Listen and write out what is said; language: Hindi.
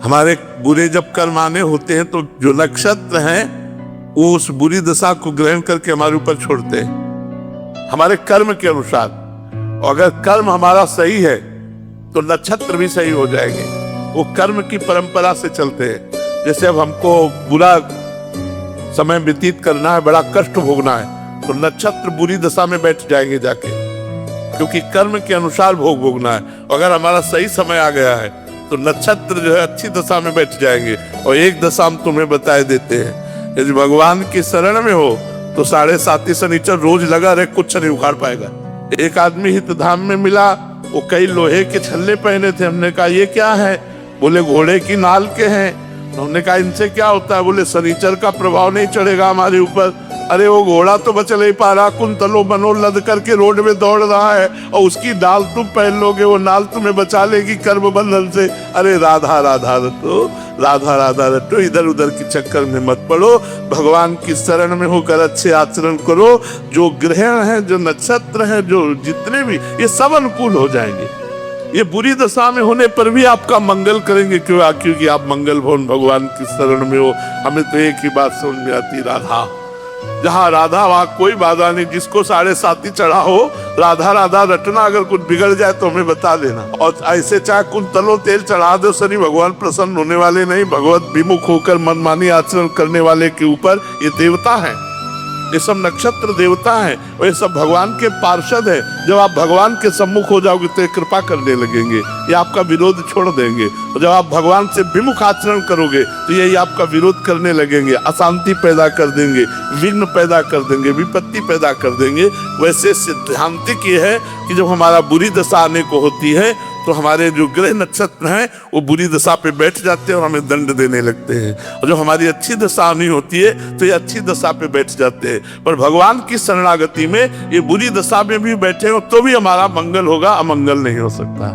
हमारे बुरे जब कर्म आने होते हैं तो जो नक्षत्र हैं वो उस बुरी दशा को ग्रहण करके हमारे ऊपर छोड़ते हैं हमारे कर्म के अनुसार। और अगर कर्म हमारा सही है तो नक्षत्र भी सही हो जाएंगे। वो कर्म की परंपरा से चलते हैं। जैसे अब हमको बुरा समय व्यतीत करना है, बड़ा कष्ट भोगना है, तो नक्षत्र बुरी दशा में बैठ जाएंगे जाके, क्योंकि कर्म के अनुसार भोगना है। अगर हमारा सही समय आ गया है तो नक्षत्र जो है अच्छी दशा में बैठ जाएंगे। और एक दशा हम तुम्हें बताए देते हैं, यदि भगवान की शरण में हो तो 7.5 शनिचर रोज लगा रहे, कुछ नहीं उखाड़ पाएगा। एक आदमी हित धाम में मिला, वो कई लोहे के छल्ले पहने थे। हमने कहा ये क्या है? बोले घोड़े की नाल के हैं। हमने कहा इनसे क्या होता है? बोले शनिचर का प्रभाव नहीं चढ़ेगा हमारे ऊपर। अरे वो घोड़ा तो बच नहीं पा रहा, कुंतलो बनो लद करके रोड में दौड़ रहा है, और उसकी नाल तुम पहन लोगे, वो नाल तुम्हें बचा लेगी कर्म बंधन से। अरे राधा राधा रटो, राधा राधा रटो, इधर उधर के चक्कर में मत पड़ो, भगवान की शरण में होकर अच्छे आचरण करो। जो ग्रहण है, जो नक्षत्र है, जो जितने भी, ये सब अनुकूल हो जाएंगे। ये बुरी दशा में होने पर भी आपका मंगल करेंगे। क्यों? क्योंकि आप मंगल भवन भगवान की शरण में हो। हमें तो एक ही बात समझ में आती, राधा। जहाँ राधा वहाँ कोई बाधा नहीं। जिसको 7.5 चढ़ा हो, राधा राधा रटना। अगर कुछ बिगड़ जाए तो हमें बता देना। और ऐसे चाहे कुंतलो तेल चढ़ा दो, शनि भगवान प्रसन्न होने वाले नहीं। भगवत विमुख होकर मनमानी आचरण करने वाले के ऊपर ये देवता है, ये सब नक्षत्र देवता हैं, और ये सब भगवान के पार्षद हैं। जब आप भगवान के सम्मुख हो जाओगे तो ये कृपा करने लगेंगे, ये आपका विरोध छोड़ देंगे। और जब आप भगवान से विमुख आचरण करोगे तो यही आपका विरोध करने लगेंगे, अशांति पैदा कर देंगे, विघ्न पैदा कर देंगे, विपत्ति पैदा कर देंगे। वैसे सिद्धांतिक ये है कि जब हमारा बुरी दशा आने को होती है तो हमारे जो ग्रह नक्षत्र हैं वो बुरी दशा पे बैठ जाते हैं और हमें दंड देने लगते हैं। और जो हमारी अच्छी दशा आनी होती है तो ये अच्छी दशा पे बैठ जाते हैं। पर भगवान की शरणागति में ये बुरी दशा में भी बैठे हो तो भी हमारा मंगल होगा, अमंगल नहीं हो सकता।